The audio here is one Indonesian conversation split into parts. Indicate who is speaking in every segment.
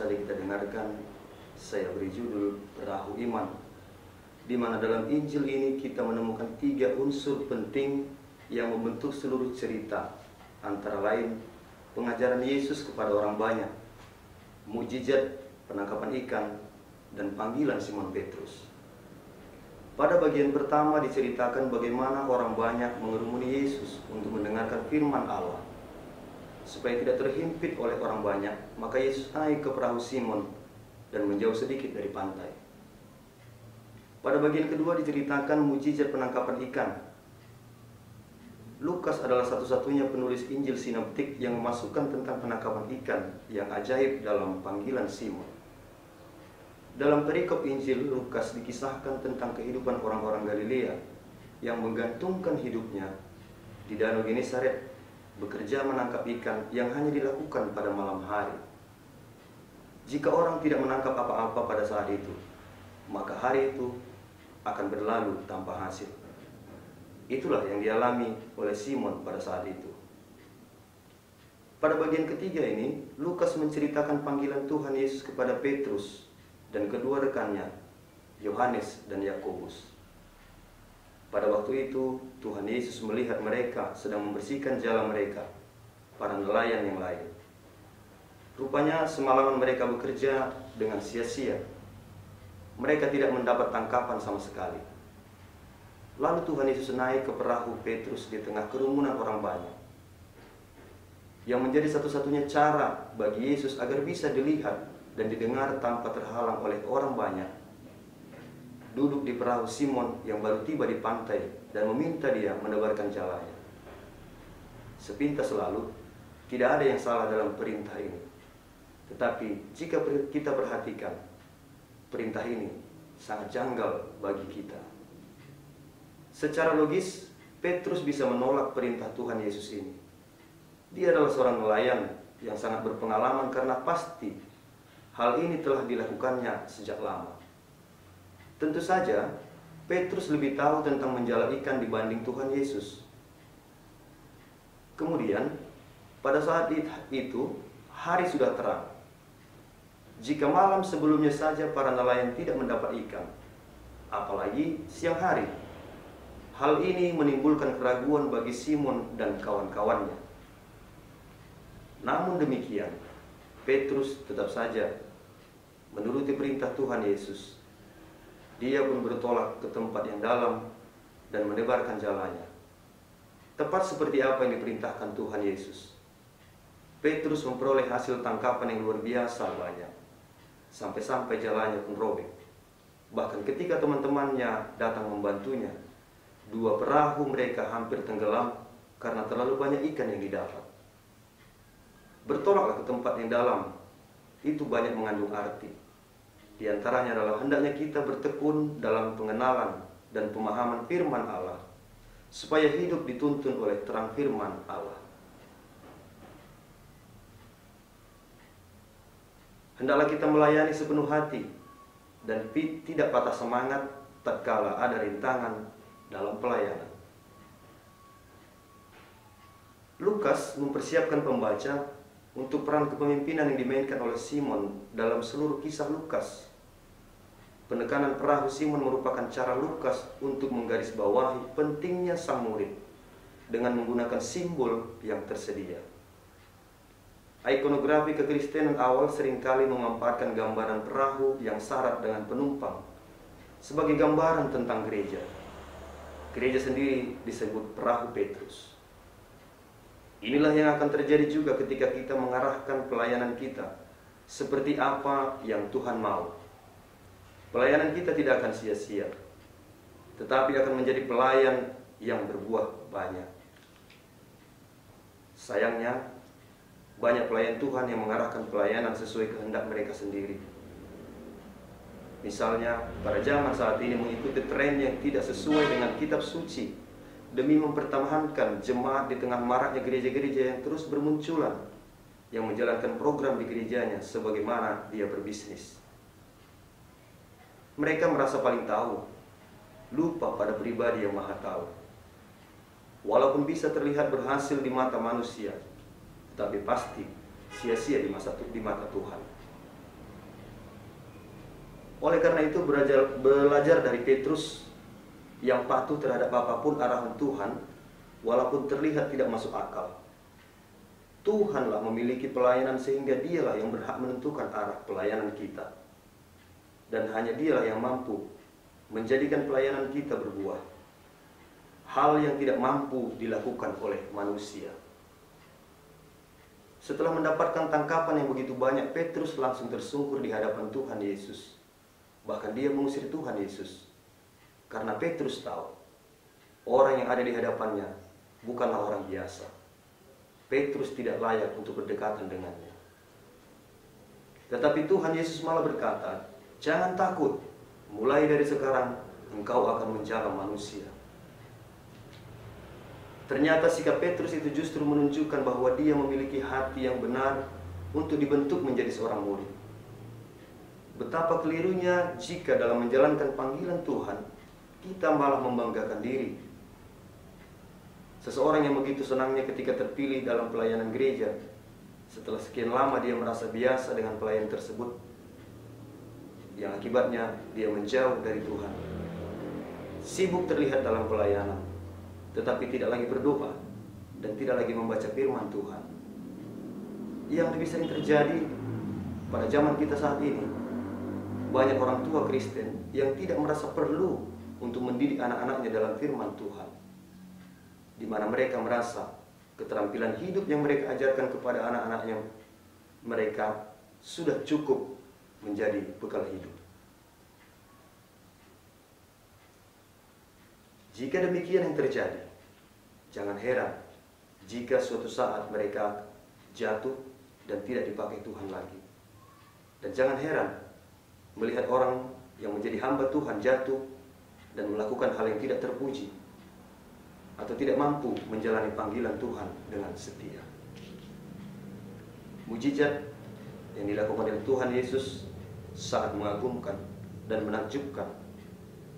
Speaker 1: saja kita dengarkan, saya beri judul Perahu Iman, di mana dalam Injil ini kita menemukan 3 unsur penting yang membentuk seluruh cerita, antara lain pengajaran Yesus kepada orang banyak, mukjizat penangkapan ikan, dan panggilan Simon Petrus. Pada bagian pertama diceritakan bagaimana orang banyak mengerumuni Yesus untuk mendengarkan firman Allah. Supaya tidak terhimpit oleh orang banyak, maka Yesus naik ke perahu Simon dan menjauh sedikit dari pantai. Pada bagian kedua diceritakan mukjizat penangkapan ikan. Lukas adalah satu-satunya penulis Injil sinoptik yang memasukkan tentang penangkapan ikan yang ajaib dalam panggilan Simon. Dalam perikop Injil, Lukas dikisahkan tentang kehidupan orang-orang Galilea yang menggantungkan hidupnya di Danau Genesaret, bekerja menangkap ikan yang hanya dilakukan pada malam hari. Jika orang tidak menangkap apa-apa pada saat itu, maka hari itu akan berlalu tanpa hasil. Itulah yang dialami oleh Simon pada saat itu. Pada bagian ketiga ini, Lukas menceritakan panggilan Tuhan Yesus kepada Petrus dan kedua rekannya, Yohanes dan Yakobus. Pada waktu itu, Tuhan Yesus melihat mereka sedang membersihkan jala mereka, para nelayan yang lain. Rupanya semalaman mereka bekerja dengan sia-sia. Mereka tidak mendapat tangkapan sama sekali. Lalu Tuhan Yesus naik ke perahu Petrus di tengah kerumunan orang banyak. Yang menjadi satu-satunya cara bagi Yesus agar bisa dilihat dan didengar tanpa terhalang oleh orang banyak, duduk di perahu Simon yang baru tiba di pantai dan meminta dia menebarkan jalanya. Sepintas lalu, tidak ada yang salah dalam perintah ini. Tetapi jika kita perhatikan, perintah ini sangat janggal bagi kita. Secara logis, Petrus bisa menolak perintah Tuhan Yesus ini. Dia adalah seorang nelayan yang sangat berpengalaman karena pasti hal ini telah dilakukannya sejak lama. Tentu saja, Petrus lebih tahu tentang menjala ikan dibanding Tuhan Yesus. Kemudian, pada saat itu, hari sudah terang. Jika malam sebelumnya saja para nelayan tidak mendapat ikan, apalagi siang hari, hal ini menimbulkan keraguan bagi Simon dan kawan-kawannya. Namun demikian, Petrus tetap saja menuruti perintah Tuhan Yesus. Dia pun bertolak ke tempat yang dalam dan menebarkan jalanya. Tepat seperti apa yang diperintahkan Tuhan Yesus. Petrus memperoleh hasil tangkapan yang luar biasa banyak. Sampai-sampai jalannya pun robek. Bahkan ketika teman-temannya datang membantunya, 2 perahu mereka hampir tenggelam karena terlalu banyak ikan yang didapat. Bertolaklah ke tempat yang dalam. Itu banyak mengandung arti. Di antaranya adalah hendaknya kita bertekun dalam pengenalan dan pemahaman firman Allah, supaya hidup dituntun oleh terang firman Allah. Hendaklah kita melayani sepenuh hati dan tidak patah semangat tatkala ada rintangan dalam pelayanan. Lukas mempersiapkan pembaca untuk peran kepemimpinan yang dimainkan oleh Simon dalam seluruh kisah Lukas. Penekanan perahu Simon merupakan cara Lukas untuk menggarisbawahi pentingnya sang murid dengan menggunakan simbol yang tersedia. Ikonografi kekristenan awal seringkali memanfaatkan gambaran perahu yang syarat dengan penumpang sebagai gambaran tentang gereja. Gereja sendiri disebut perahu Petrus. Inilah yang akan terjadi juga ketika kita mengarahkan pelayanan kita seperti apa yang Tuhan mau. Pelayanan kita tidak akan sia-sia, tetapi akan menjadi pelayan yang berbuah banyak. Sayangnya, banyak pelayan Tuhan yang mengarahkan pelayanan sesuai kehendak mereka sendiri. Misalnya, pada zaman saat ini mengikuti tren yang tidak sesuai dengan kitab suci demi mempertahankan jemaat di tengah maraknya gereja-gereja yang terus bermunculan yang menjalankan program di gerejanya sebagaimana dia berbisnis. Mereka merasa paling tahu, lupa pada pribadi yang maha tahu. Walaupun bisa terlihat berhasil di mata manusia, tapi pasti sia-sia di mata Tuhan. Oleh karena itu belajar dari Petrus yang patuh terhadap apapun arahan Tuhan, walaupun terlihat tidak masuk akal. Tuhanlah memiliki pelayanan sehingga dialah yang berhak menentukan arah pelayanan kita. Dan hanya dialah yang mampu menjadikan pelayanan kita berbuah. Hal yang tidak mampu dilakukan oleh manusia. Setelah mendapatkan tangkapan yang begitu banyak, Petrus langsung tersungkur di hadapan Tuhan Yesus. Bahkan dia mengusir Tuhan Yesus. Karena Petrus tahu, orang yang ada di hadapannya bukanlah orang biasa. Petrus tidak layak untuk berdekatan dengannya. Tetapi Tuhan Yesus malah berkata, "Jangan takut, mulai dari sekarang engkau akan menjala manusia." Ternyata sikap Petrus itu justru menunjukkan bahwa dia memiliki hati yang benar untuk dibentuk menjadi seorang murid. Betapa kelirunya jika dalam menjalankan panggilan Tuhan, kita malah membanggakan diri. Seseorang yang begitu senangnya ketika terpilih dalam pelayanan gereja, setelah sekian lama dia merasa biasa dengan pelayan tersebut, yang akibatnya dia menjauh dari Tuhan. Sibuk terlihat dalam pelayanan, tetapi tidak lagi berdoa dan tidak lagi membaca firman Tuhan. Yang lebih sering terjadi pada zaman kita saat ini, banyak orang tua Kristen yang tidak merasa perlu untuk mendidik anak-anaknya dalam firman Tuhan, di mana mereka merasa keterampilan hidup yang mereka ajarkan kepada anak-anaknya mereka sudah cukup menjadi bekal hidup. Jika demikian yang terjadi, jangan heran jika suatu saat mereka jatuh dan tidak dipakai Tuhan lagi. Dan jangan heran melihat orang yang menjadi hamba Tuhan jatuh dan melakukan hal yang tidak terpuji atau tidak mampu menjalani panggilan Tuhan dengan setia. Mujizat yang dilakukan oleh Tuhan Yesus sangat mengagumkan dan menakjubkan,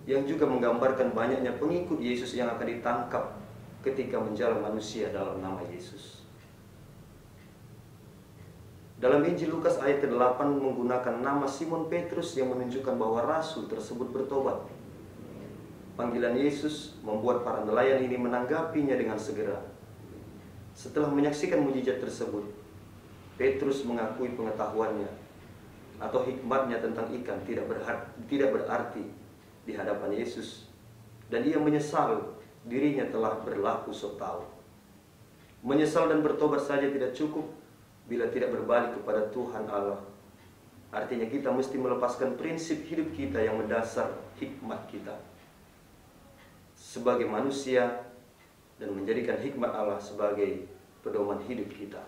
Speaker 1: yang juga menggambarkan banyaknya pengikut Yesus yang akan ditangkap ketika menjala manusia dalam nama Yesus. Dalam Injil Lukas ayat ke-8 menggunakan nama Simon Petrus yang menunjukkan bahwa rasul tersebut bertobat. Panggilan Yesus membuat para nelayan ini menanggapinya dengan segera. Setelah menyaksikan mujizat tersebut, Petrus mengakui pengetahuannya atau hikmatnya tentang ikan tidak berarti di hadapan Yesus, dan ia menyesal dirinya telah berlaku sok tahu. Menyesal dan bertobat saja tidak cukup bila tidak berbalik kepada Tuhan Allah. Artinya kita mesti melepaskan prinsip hidup kita yang mendasar hikmat kita sebagai manusia dan menjadikan hikmat Allah sebagai pedoman hidup kita.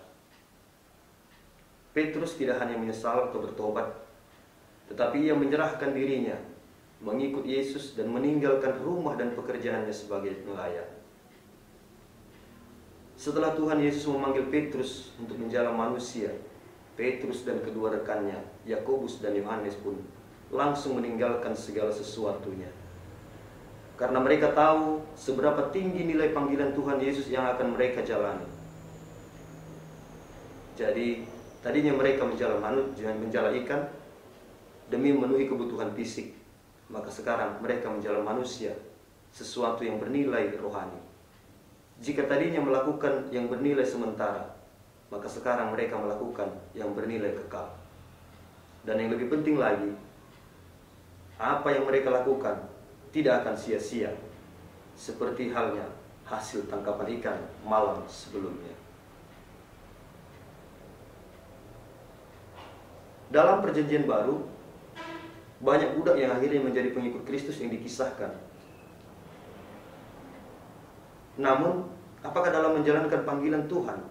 Speaker 1: Petrus tidak hanya menyesal atau bertobat, tetapi ia menyerahkan dirinya, mengikut Yesus dan meninggalkan rumah dan pekerjaannya sebagai nelayan. Setelah Tuhan Yesus memanggil Petrus untuk menjala manusia, Petrus dan kedua rekannya, Yakobus dan Yohanes pun langsung meninggalkan segala sesuatunya. Karena mereka tahu seberapa tinggi nilai panggilan Tuhan Yesus yang akan mereka jalani. Jadi, tadinya mereka menjala ikan demi memenuhi kebutuhan fisik. Maka sekarang mereka menjala manusia, sesuatu yang bernilai rohani. Jika tadinya melakukan yang bernilai sementara, maka sekarang mereka melakukan yang bernilai kekal. Dan yang lebih penting lagi, apa yang mereka lakukan tidak akan sia-sia, seperti halnya hasil tangkapan ikan malam sebelumnya. Dalam Perjanjian Baru, banyak budak yang akhirnya menjadi pengikut Kristus yang dikisahkan. Namun, apakah dalam menjalankan panggilan Tuhan,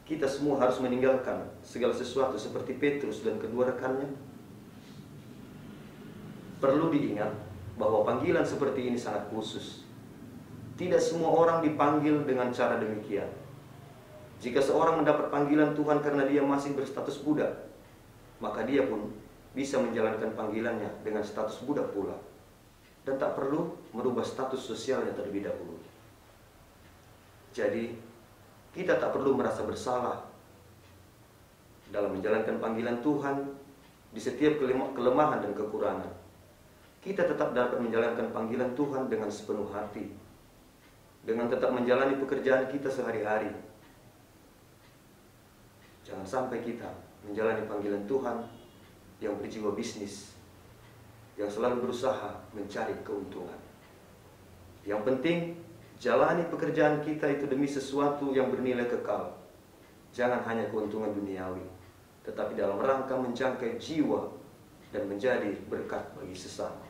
Speaker 1: kita semua harus meninggalkan segala sesuatu seperti Petrus dan kedua rekannya? Perlu diingat bahwa panggilan seperti ini sangat khusus. Tidak semua orang dipanggil dengan cara demikian. Jika seorang mendapat panggilan Tuhan karena dia masih berstatus budak, maka dia pun bisa menjalankan panggilannya dengan status budak pula, dan tak perlu merubah status sosialnya terlebih dahulu. Jadi, kita tak perlu merasa bersalah dalam menjalankan panggilan Tuhan, di setiap kelemahan dan kekurangan, kita tetap dapat menjalankan panggilan Tuhan dengan sepenuh hati, dengan tetap menjalani pekerjaan kita sehari-hari. Jangan sampai kita menjalani panggilan Tuhan yang berjiwa bisnis, yang selalu berusaha mencari keuntungan. Yang penting, jalani pekerjaan kita itu demi sesuatu yang bernilai kekal. Jangan hanya keuntungan duniawi, tetapi dalam rangka menjangkai jiwa dan menjadi berkat bagi sesama.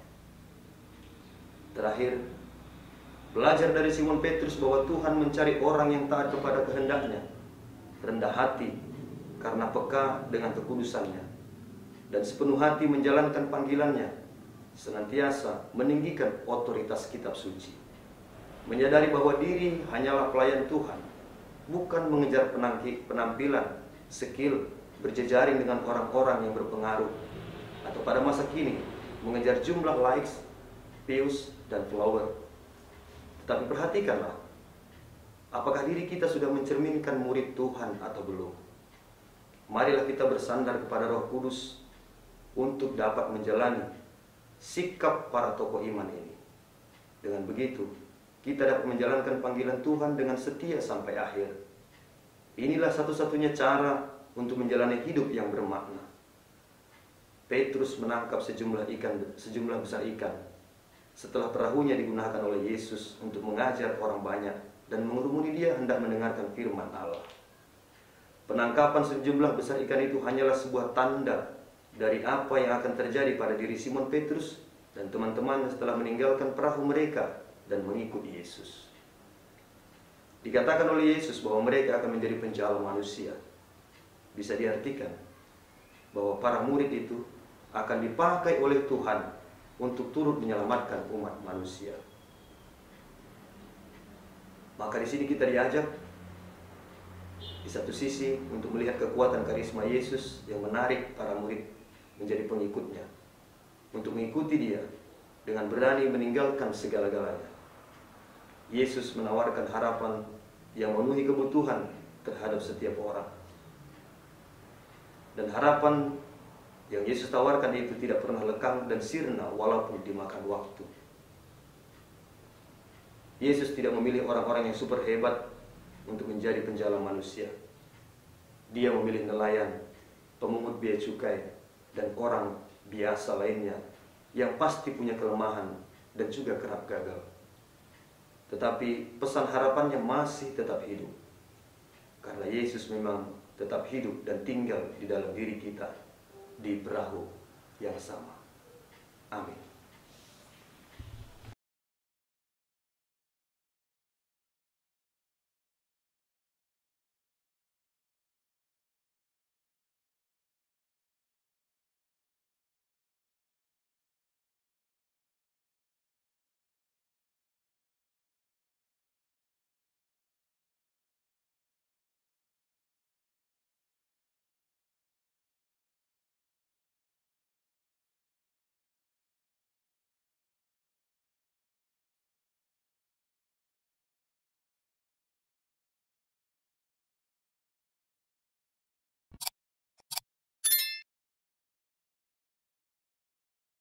Speaker 1: Terakhir, belajar dari Simon Petrus bahwa Tuhan mencari orang yang taat kepada kehendaknya, rendah hati karena peka dengan kekudusannya, dan sepenuh hati menjalankan panggilannya, senantiasa meninggikan otoritas kitab suci. Menyadari bahwa diri hanyalah pelayan Tuhan, bukan mengejar penampilan, skill, berjejaring dengan orang-orang yang berpengaruh, atau pada masa kini mengejar jumlah likes, views, dan follower. Tetapi perhatikanlah, apakah diri kita sudah mencerminkan murid Tuhan atau belum? Marilah kita bersandar kepada Roh Kudus untuk dapat menjalani sikap para tokoh iman ini. Dengan begitu, kita dapat menjalankan panggilan Tuhan dengan setia sampai akhir. Inilah satu-satunya cara untuk menjalani hidup yang bermakna. Petrus menangkap sejumlah besar ikan setelah perahunya digunakan oleh Yesus untuk mengajar orang banyak dan mengerumuni dia hendak mendengarkan firman Allah. Penangkapan sejumlah besar ikan itu hanyalah sebuah tanda dari apa yang akan terjadi pada diri Simon Petrus dan teman-teman setelah meninggalkan perahu mereka dan mengikuti Yesus. Dikatakan oleh Yesus bahwa mereka akan menjadi penjala manusia. Bisa diartikan bahwa para murid itu akan dipakai oleh Tuhan untuk turut menyelamatkan umat manusia. Maka di sini kita diajak di satu sisi untuk melihat kekuatan karisma Yesus yang menarik para murid menjadi pengikutnya, untuk mengikuti dia dengan berani meninggalkan segala-galanya. Yesus menawarkan harapan yang memenuhi kebutuhan terhadap setiap orang. Dan harapan yang Yesus tawarkan itu tidak pernah lekang dan sirna walaupun dimakan waktu. Yesus tidak memilih orang-orang yang super hebat untuk menjadi penjala manusia. Dia memilih nelayan, pemungut bea cukai, dan orang biasa lainnya yang pasti punya kelemahan dan juga kerap gagal. Tetapi pesan harapannya masih tetap hidup, karena Yesus memang tetap hidup dan tinggal di dalam diri kita di perahu yang sama. Amin.